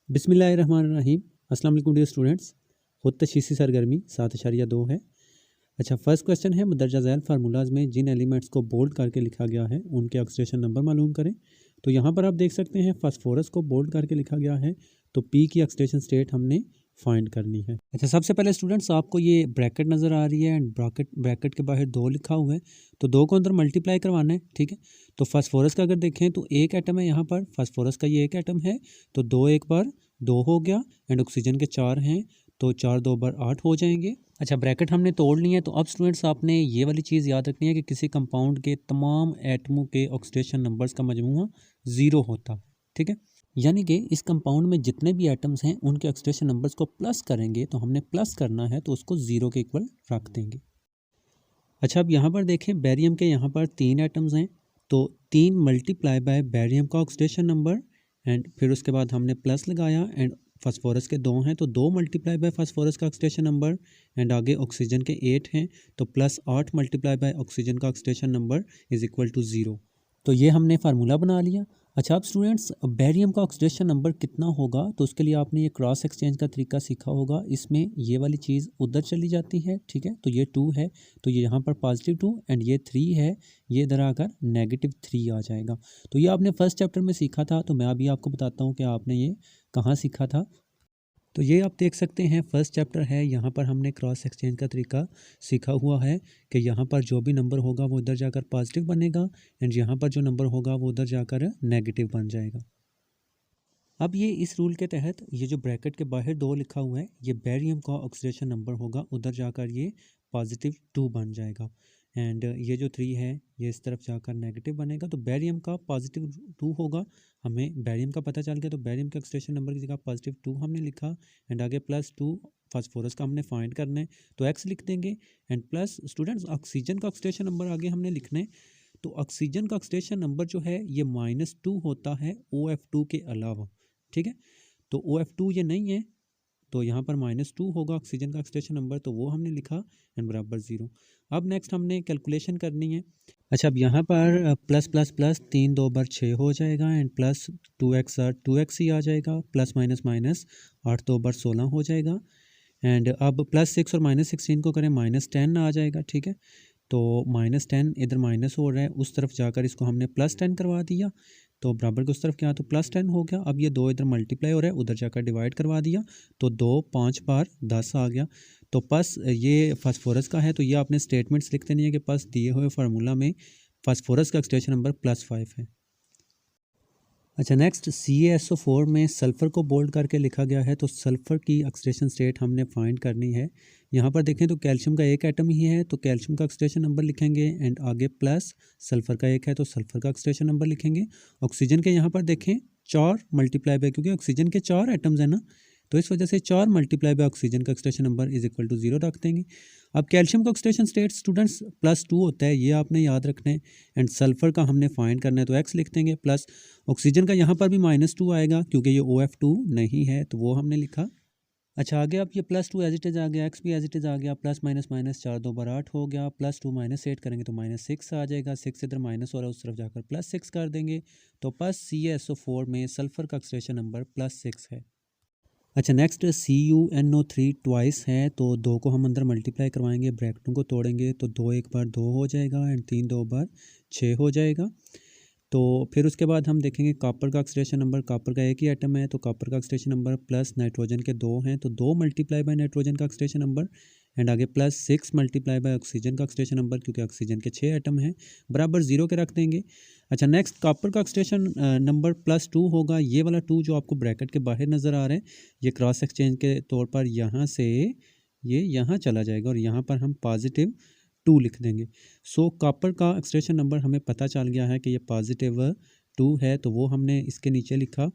बिस्मिल्लाहिर्रहमानिर्रहीम। अस्सलाम वालेकुम डियर स्टूडेंट्स। खुद तशीसी सरगर्मी 7.2 है। अच्छा, फर्स्ट क्वेश्चन है मदरजा ज़ैल फार्मूलाज में जिन एलिमेंट्स को बोल्ड करके लिखा गया है उनके ऑक्सीडेशन नंबर मालूम करें। तो यहाँ पर आप देख सकते हैं फास्फोरस को बोल्ड करके लिखा गया है, तो पी की ऑक्सीडेशन स्टेट हमने फाइंड करनी है। अच्छा, सबसे पहले स्टूडेंट्स आपको ये ब्रैकेट नज़र आ रही है एंड ब्रैकेट के बाहर 2 लिखा हुआ है, तो 2 को अंदर मल्टीप्लाई करवाना है। ठीक है, तो फास्फोरस का अगर देखें तो एक एटम है यहाँ पर, फास्फोरस का ये एक एटम है, तो 2 एक बार 2 हो गया एंड ऑक्सीजन के 4 हैं, तो 4 2 बार 8 हो जाएंगे। अच्छा, ब्रैकेट हमने तोड़ ली है, तो अब स्टूडेंट्स आपने ये वाली चीज़ याद रखनी है कि किसी कंपाउंड के तमाम एटमों के ऑक्सीडेशन नंबर्स का मजमूआ 0 होता। ठीक है, यानी कि इस कंपाउंड में जितने भी एटम्स हैं उनके ऑक्सीडेशन नंबर्स को प्लस करेंगे, तो हमने प्लस करना है तो उसको 0 के इक्वल रख देंगे। अच्छा, अब यहाँ पर देखें बैरियम के यहाँ पर 3 एटम्स हैं, तो 3 मल्टीप्लाई बाय बैरियम का ऑक्सीडेशन नंबर एंड फिर उसके बाद हमने प्लस लगाया एंड फास्फोरस के 2 हैं, तो 2 मल्टीप्लाई बाय फास्फोरस का ऑक्सीडेशन नंबर एंड आगे ऑक्सीजन के 8 हैं, तो प्लस 8 मल्टीप्लाई बाय ऑक्सीजन का oxidation number is equal to 0। तो ये हमने फार्मूला बना लिया। अच्छा, अब स्टूडेंट्स बैरियम का ऑक्सीडेशन नंबर कितना होगा, तो उसके लिए आपने ये क्रॉस एक्सचेंज का तरीका सीखा होगा। इसमें ये वाली चीज़ उधर चली जाती है। ठीक है, तो ये 2 है, तो ये यहाँ पर +2 एंड ये 3 है, ये इधर आकर -3 आ जाएगा। तो ये आपने फर्स्ट चैप्टर में सीखा था, तो मैं अभी आपको बताता हूँ कि आपने ये कहाँ सीखा था। तो ये आप देख सकते हैं फर्स्ट चैप्टर है, यहाँ पर हमने क्रॉस एक्सचेंज का तरीका सीखा हुआ है कि यहाँ पर जो भी नंबर होगा वो इधर जाकर पॉजिटिव बनेगा एंड यहाँ पर जो नंबर होगा वो उधर जाकर नेगेटिव बन जाएगा। अब ये इस रूल के तहत ये जो ब्रैकेट के बाहर 2 लिखा हुआ है, ये बैरियम का ऑक्सीडेशन नंबर होगा, उधर जाकर ये +2 बन जाएगा एंड ये जो 3 है ये इस तरफ जाकर नेगेटिव बनेगा, तो बैरियम का +2 होगा। हमें बैरियम का पता चल गया, तो बैरियम के ऑक्सीडेशन नंबर की जगह +2 हमने लिखा एंड आगे +2 फास्फोरस का हमने फाइंड करना है, तो x लिख देंगे एंड प्लस स्टूडेंट्स ऑक्सीजन का ऑक्सीडेशन नंबर आगे हमने लिखना है। तो ऑक्सीजन का ऑक्सीडेशन नंबर जो है ये -2 होता है OF2 के अलावा। ठीक है, तो OF2 ये नहीं है, तो यहाँ पर -2 होगा ऑक्सीजन का ऑक्सीडेशन नंबर, तो वो हमने लिखा एंड बराबर 0। अब नेक्स्ट हमने कैलकुलेशन करनी है। अच्छा, अब यहाँ पर प्लस प्लस प्लस 3 2 बार 6 हो जाएगा एंड प्लस 2x 2x ही आ जाएगा, प्लस माइनस माइनस 8 2 बार 16 हो जाएगा एंड अब +6 और -16 को करें -10 आ जाएगा। ठीक है, तो -10 इधर माइनस हो रहा है, उस तरफ जाकर इसको हमने +10 करवा दिया, तो बराबर के उस तरफ क्या, तो +10 हो गया। अब ये 2 इधर मल्टीप्लाई हो रहा है, उधर जाकर डिवाइड करवा दिया, तो 2 5 बार 10 आ गया। तो पस ये फास्फोरस का है, तो ये आपने स्टेटमेंट्स लिख देनी है कि पस दिए हुए फार्मूला में फास्फोरस का ऑक्सीडेशन नंबर +5 है। अच्छा, नेक्स्ट CaSO4 में सल्फ़र को बोल्ड करके लिखा गया है, तो सल्फ़र की ऑक्सीडेशन स्टेट हमने फाइंड करनी है। यहाँ पर देखें तो कैल्शियम का एक एटम ही है, तो कैल्शियम का ऑक्सीडेशन नंबर लिखेंगे एंड आगे प्लस सल्फ़र का एक है, तो सल्फ़र का ऑक्सीडेशन नंबर लिखेंगे। ऑक्सीजन के यहाँ पर देखें 4 मल्टीप्लाई बाय, क्योंकि ऑक्सीजन के 4 एटम्स हैं ना, तो इस वजह से 4 मल्टीप्लाई बाय ऑक्सीजन का oxidation number is equal to 0 रख देंगे। अब कैल्शियम का ऑक्सीडेशन स्टेट स्टूडेंट्स +2 होता है, ये आपने याद रखना है एंड सल्फ़र का हमने फाइंड करना है, तो x लिख देंगे प्लस ऑक्सीजन का यहाँ पर भी -2 आएगा क्योंकि ये OF2 नहीं है, तो वो हमने लिखा। अच्छा, आगे अब ये +2 एज इट इज़ आ गया, x भी एज इट इज़ आ गया, प्लस माइनस माइनस 4 2 बार 8 हो गया, +2 -8 करेंगे तो -6 आ जाएगा, 6 इधर माइनस हो रहा है उस तरफ जाकर +6 कर देंगे, तो बस CaSO4 में सल्फ़र का ऑक्सीडेशन नंबर +6 है। अच्छा, नेक्स्ट CuNO3 ट्वाइस है, तो 2 को हम अंदर मल्टीप्लाई करवाएंगे, ब्रैकेटों को तोड़ेंगे, तो 2 एक बार 2 हो जाएगा एंड 3 2 बार 6 हो जाएगा। तो फिर उसके बाद हम देखेंगे कॉपर का ऑक्सीडेशन नंबर, कॉपर का एक ही एटम है, तो कॉपर का ऑक्सीडेशन नंबर प्लस नाइट्रोजन के 2 हैं, तो 2 मल्टीप्लाई बाय नाइट्रोजन का ऑक्सीडेशन नंबर एंड आगे +6 मल्टीप्लाई बाय ऑक्सीजन का ऑक्सीडेशन नंबर, क्योंकि ऑक्सीजन के 6 एटम हैं, बराबर 0 के रख देंगे। अच्छा, नेक्स्ट कॉपर का ऑक्सीडेशन नंबर +2 होगा, ये वाला 2 जो आपको ब्रैकेट के बाहर नज़र आ रहे हैं, ये क्रॉस एक्सचेंज के तौर पर यहाँ से ये यहाँ चला जाएगा और यहाँ पर हम +2 लिख देंगे। सो कॉपर का ऑक्सीडेशन नंबर हमें पता चल गया है कि ये +2 है, तो वो हमने इसके नीचे लिखा,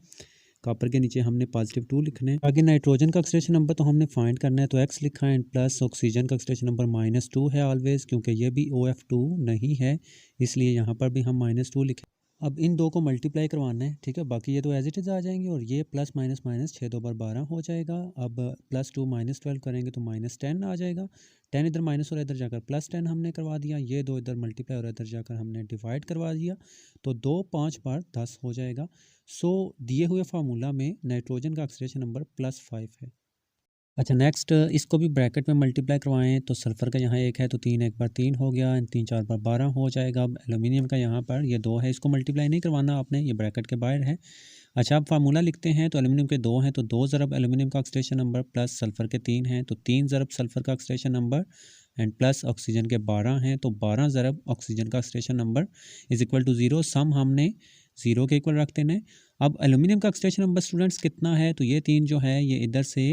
कॉपर के नीचे हमने +2 लिखना है। आगे नाइट्रोजन का ऑक्सीडेशन नंबर तो हमने फाइंड करना है, तो x लिखा है एंड प्लस ऑक्सीजन का ऑक्सीडेशन नंबर -2 है ऑलवेज, क्योंकि ये भी OF2 नहीं है, इसलिए यहाँ पर भी हम -2 लिखें। अब इन 2 को मल्टीप्लाई करवाना है। ठीक है, बाकी ये तो एज इट इज़ आ जाएंगे और ये प्लस माइनस माइनस 6 2 बार 12 हो जाएगा। अब +2 -12 करेंगे तो -10 आ जाएगा। 10 इधर माइनस हो रहा है, इधर जाकर +10 हमने करवा दिया, ये 2 इधर मल्टीप्लाई हो रहा है, इधर जाकर हमने डिवाइड करवा दिया, तो 2 5 बार 10 हो जाएगा। सो दिए हुए फार्मूला में नाइट्रोजन का ऑक्सीडेशन नंबर +5 है। अच्छा नेक्स्ट इसको भी ब्रैकेट में मल्टीप्लाई करवाएं तो सल्फ़र का यहाँ 1 है तो 3 एक बार 3 हो गया, 3 4 बार 12 हो जाएगा। अब एल्यूमिनियम का यहाँ पर ये 2 है, इसको मल्टीप्लाई नहीं करवाना आपने, ये ब्रैकेट के बाहर है। अच्छा आप फार्मूला लिखते हैं तो एल्यूमिनियम के 2 हैं तो 2 ज़रब एल्यूमिनियम का ऑक्सीडेशन नंबर प्लस सल्फ़र के 3 हैं तो 3 ज़रब सल्फ़र का oxidation number and plus oxygen के 12 हैं तो 12 ज़रब ऑक्सीजन का oxidation number is equal to 0। Sum हमने 0 के इक्वल रख देना है। अब एल्यूमिनियम का ऑक्सीडेशन नंबर स्टूडेंट्स कितना है, तो ये 3 जो है ये इधर से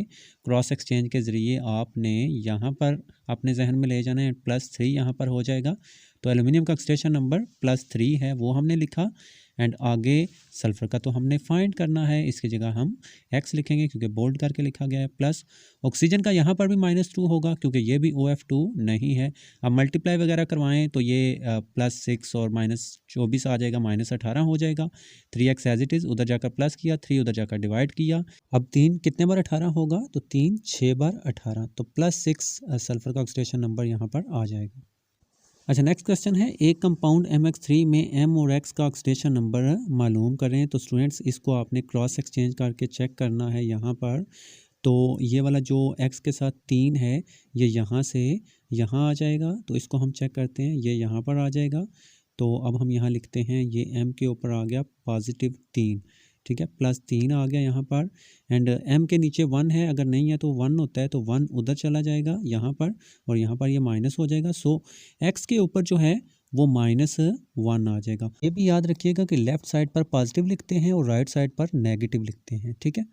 क्रॉस एक्सचेंज के ज़रिए आपने यहाँ पर अपने जहन में ले जाना है, +3 यहाँ पर हो जाएगा। तो एल्यूमिनियम का ऑक्सीडेशन नंबर +3 है वो हमने लिखा एंड आगे सल्फ़र का तो हमने फाइंड करना है, इसकी जगह हम x लिखेंगे क्योंकि बोल्ड करके लिखा गया है। प्लस ऑक्सीजन का यहाँ पर भी -2 होगा क्योंकि ये भी OF2 नहीं है। अब मल्टीप्लाई वगैरह करवाएं तो ये +6 और -24 आ जाएगा, -18 हो जाएगा। 3x एज इट इज़, उधर जाकर प्लस किया, 3 उधर जाकर डिवाइड किया। अब 3 कितने बार 18 होगा, तो 3 6 बार 18 तो +6 सल्फ़र का ऑक्सीडेशन नंबर यहाँ पर आ जाएगा। अच्छा नेक्स्ट क्वेश्चन है, एक कंपाउंड MX3 में M और X का ऑक्सीडेशन नंबर मालूम करें। तो स्टूडेंट्स इसको आपने क्रॉस एक्सचेंज करके चेक करना है यहाँ पर। तो ये वाला जो X के साथ 3 है ये यहाँ से यहाँ आ जाएगा, तो इसको हम चेक करते हैं, ये यहाँ पर आ जाएगा। तो अब हम यहाँ लिखते हैं ये M के ऊपर आ गया +3, ठीक है, +3 आ गया यहाँ पर एंड M के नीचे 1 है, अगर नहीं है तो 1 होता है तो 1 उधर चला जाएगा यहाँ पर और यहाँ पर ये माइनस हो जाएगा। सो X के ऊपर जो है वो -1 आ जाएगा। ये भी याद रखिएगा कि लेफ़्ट साइड पर पॉजिटिव लिखते हैं और राइट साइड पर नेगेटिव लिखते हैं, ठीक है।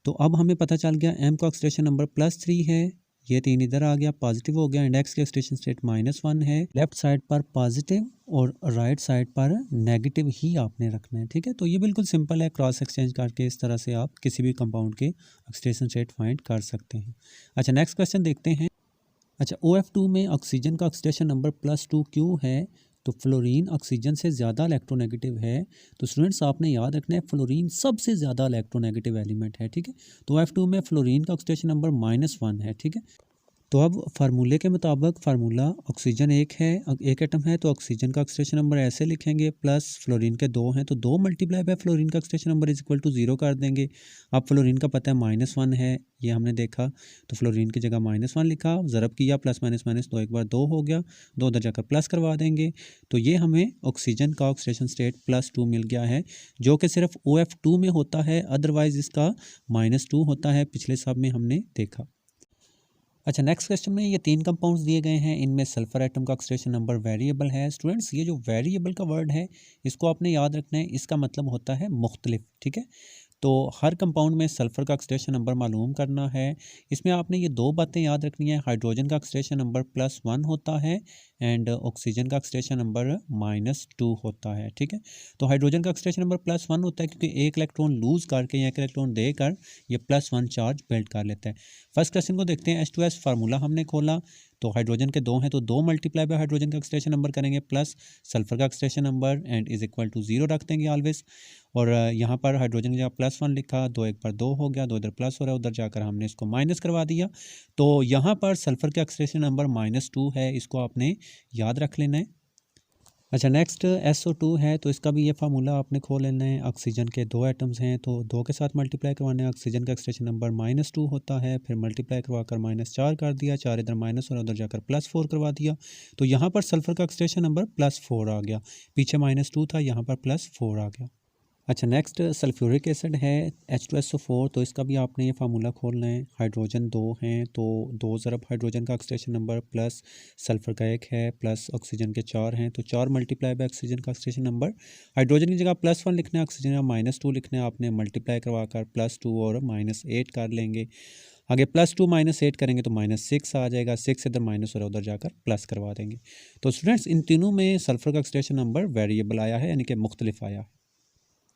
तो अब हमें पता चल गया M का ऑक्सीडेशन नंबर +3 है, ये 3 इधर आ गया पॉजिटिव हो गया एंड X के ऑक्सीडेशन स्टेट -1 है। लेफ्ट साइड पर पॉजिटिव और राइट साइड पर नेगेटिव ही आपने रखना है, ठीक है। तो ये बिल्कुल सिंपल है, क्रॉस एक्सचेंज करके इस तरह से आप किसी भी कंपाउंड के ऑक्सीडेशन स्टेट फाइंड कर सकते हैं। अच्छा नेक्स्ट क्वेश्चन देखते हैं। अच्छा OF2 में ऑक्सीजन का ऑक्सीडेशन नंबर +2 क्यों है, तो फ्लोरीन ऑक्सीजन से ज़्यादा इलेक्ट्रोनेगेटिव है। तो स्टूडेंट्स आपने याद रखना है फ्लोरीन सबसे ज़्यादा इलेक्ट्रोनेगेटिव एलिमेंट है, ठीक है। तो OF2 में फ्लोरीन का ऑक्सीडेशन नंबर -1 है, ठीक है। तो अब फार्मूले के मुताबिक फार्मूला ऑक्सीजन एक एटम है तो ऑक्सीजन का ऑक्सीडेशन नंबर ऐसे लिखेंगे, प्लस फ्लोरीन के 2 हैं तो 2 मल्टीप्लाई बाय फ्लोरीन का oxidation number is equal to 0 कर देंगे। अब फ्लोरीन का पता है -1 है, ये हमने देखा, तो फ्लोरीन की जगह -1 लिखा, ज़रब किया, प्लस माइनस माइनस 2 एक बार 2 हो गया, 2 उधर जाकर प्लस करवा देंगे। तो ये हमें ऑक्सीजन का ऑक्सीडेशन स्टेट +2 मिल गया है, जो कि सिर्फ OF2 में होता है, अदरवाइज़ इसका -2 होता है, पिछले सब में हमने देखा। अच्छा नेक्स्ट क्वेश्चन में ये 3 कंपाउंड्स दिए गए हैं, इनमें सल्फर एटम का ऑक्सीडेशन नंबर वेरिएबल है। स्टूडेंट्स ये जो वेरिएबल का वर्ड है इसको आपने याद रखना है, इसका मतलब होता है मुख्तलिफ, ठीक है। तो हर कंपाउंड में सल्फ़र का ऑक्सीडेशन नंबर मालूम करना है। इसमें आपने ये 2 बातें याद रखनी है, हाइड्रोजन का ऑक्सीडेशन नंबर +1 होता है एंड ऑक्सीजन का ऑक्सीडेशन नंबर -2 होता है, ठीक है। तो हाइड्रोजन का ऑक्सीडेशन नंबर +1 होता है क्योंकि एक इलेक्ट्रॉन लूज़ करके या एक इलेक्ट्रॉन देकर ये +1 चार्ज बिल्ड कर लेता है। फर्स्ट क्वेश्चन को देखते हैं। H2S फार्मूला हमने खोला, तो हाइड्रोजन के 2 हैं तो 2 मल्टीप्लाई बाय हाइड्रोजन का ऑक्सीडेशन नंबर करेंगे प्लस सल्फर का oxidation number and is equal to 0 रख देंगे ऑलवेज। और यहाँ पर हाइड्रोजन की जगह +1 लिखा, 2 एक बार 2 हो गया, 2 इधर प्लस हो रहा है, उधर जाकर हमने इसको माइनस करवा दिया। तो यहाँ पर सल्फर के ऑक्सीडेशन नंबर -2 है, इसको आपने याद रख लेना है। अच्छा नेक्स्ट SO2 है, तो इसका भी ये फार्मूला आपने खोल लेना है। ऑक्सीजन के 2 एटम्स हैं तो 2 के साथ मल्टीप्लाई करवाना है, ऑक्सीजन का ऑक्सीडेशन नंबर -2 होता है, फिर मल्टीप्लाई करवा कर -4 कर दिया, 4 इधर माइनस और उधर जाकर +4 करवा दिया। तो यहाँ पर सल्फर का ऑक्सीडेशन नंबर +4 आ गया, पीछे -2 था, यहाँ पर +4 आ गया। अच्छा नेक्स्ट सल्फ्यूरिक एसिड है H2SO4, तो इसका भी आपने ये फार्मूला खोलना है। हाइड्रोजन 2 हैं तो 2 ज़रब हाइड्रोजन का ऑक्सीडेशन नंबर प्लस सल्फ़र का 1 है प्लस ऑक्सीजन के 4 हैं तो 4 मल्टीप्लाई बाय ऑक्सीजन का ऑक्सीडेशन नंबर। हाइड्रोजन की जगह +1 लिखना है, ऑक्सीजन का -2 लिखना है, आपने मल्टीप्लाई करवा कर +2 और -8 कर लेंगे। आगे +2 -8 करेंगे तो -6 आ जाएगा, 6 इधर माइनस और उधर जाकर प्लस करवा देंगे। तो स्टूडेंट्स इन तीनों में सल्फ़र का ऑक्सीडेशन नंबर वेरिएबल आया है, यानी कि मुख्तलिफ आया है।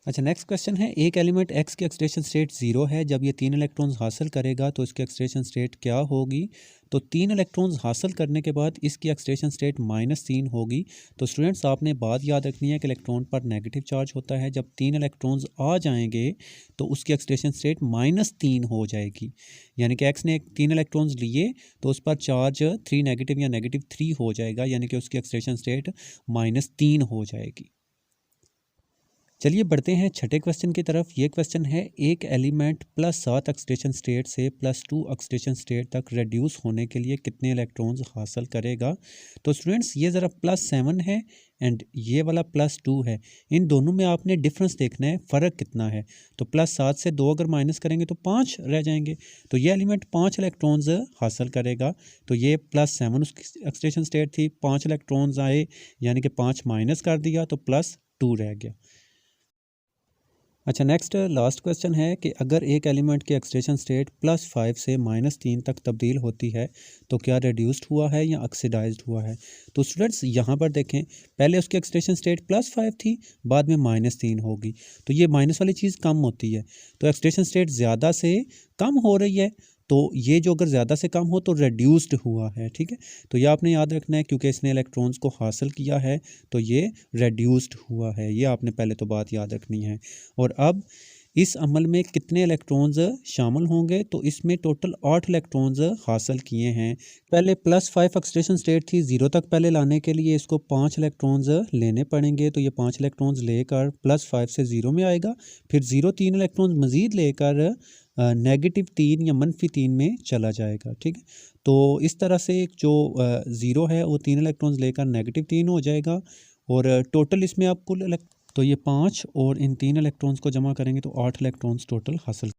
अच्छा, नेक्स्ट क्वेश्चन है, एक एलिमेंट एक्स की ऑक्सीडेशन स्टेट 0 है, जब ये 3 इलेक्ट्रॉन्स हासिल करेगा तो इसकी ऑक्सीडेशन स्टेट क्या होगी? तो 3 इलेक्ट्रॉन्स हासिल करने के बाद इसकी ऑक्सीडेशन स्टेट -3 होगी। तो स्टूडेंट्स आपने बात याद रखनी है कि इलेक्ट्रॉन पर नेगेटिव चार्ज होता है, जब 3 इलेक्ट्रॉन्स आ जाएंगे तो उसकी ऑक्सीडेशन स्टेट -3 हो जाएगी। यानी कि एक्स ने 3 इलेक्ट्रॉन्स लिए तो उस पर चार्ज 3 नेगेटिव या -3 हो जाएगा, यानी कि उसकी ऑक्सीडेशन स्टेट -3 हो जाएगी। चलिए बढ़ते हैं छठे क्वेश्चन की तरफ। ये क्वेश्चन है, एक एलिमेंट +7 ऑक्सीडेशन स्टेट से +2 ऑक्सीडेशन स्टेट तक रिड्यूस होने के लिए कितने इलेक्ट्रॉन्स हासिल करेगा? तो स्टूडेंट्स ये ज़रा +7 है एंड ये वाला +2 है, इन दोनों में आपने डिफरेंस देखना है, फ़र्क कितना है। तो +7 से 2 अगर माइनस करेंगे तो 5 रह जाएंगे, तो ये एलिमेंट 5 इलेक्ट्रॉन्स हासिल करेगा। तो ये +7 उसकी ऑक्सीडेशन स्टेट थी, 5 इलेक्ट्रॉन्स आए यानी कि 5 माइनस कर दिया तो +2 रह गया। अच्छा, नेक्स्ट लास्ट क्वेश्चन है कि अगर एक एलिमेंट की ऑक्सीडेशन स्टेट +5 से -3 तक तब्दील होती है तो क्या रिड्यूस्ड हुआ है या ऑक्सीडाइज्ड हुआ है? तो स्टूडेंट्स यहाँ पर देखें, पहले उसकी ऑक्सीडेशन स्टेट +5 थी, बाद में -3 होगी, तो ये माइनस वाली चीज़ कम होती है, तो ऑक्सीडेशन स्टेट ज़्यादा से कम हो रही है, तो ये जो अगर ज़्यादा से कम हो तो रिड्यूस्ड हुआ है। ठीक है, तो ये आपने याद रखना है, क्योंकि इसने इलेक्ट्रॉन्स को हासिल किया है तो ये रिड्यूस्ड हुआ है, ये आपने पहले तो बात याद रखनी है। और अब इस अमल में कितने इलेक्ट्रॉन्स शामिल होंगे? तो इसमें टोटल 8 इलेक्ट्रॉन्स हासिल किए हैं। पहले +5 ऑक्सीडेशन स्टेट थी, 0 तक पहले लाने के लिए इसको 5 इलेक्ट्रॉन्स लेने पड़ेंगे, तो ये 5 इलेक्ट्रॉन्स लेकर +5 से 0 में आएगा, फिर 0 3 इलेक्ट्रॉन्स मज़ीद लेकर -3 या -3 में चला जाएगा। ठीक है, तो इस तरह से जो 0 है वो 3 इलेक्ट्रॉन्स लेकर -3 हो जाएगा, और टोटल इसमें आप कुल तो ये 5 और इन 3 इलेक्ट्रॉन्स को जमा करेंगे तो 8 इलेक्ट्रॉन्स टोटल हासिल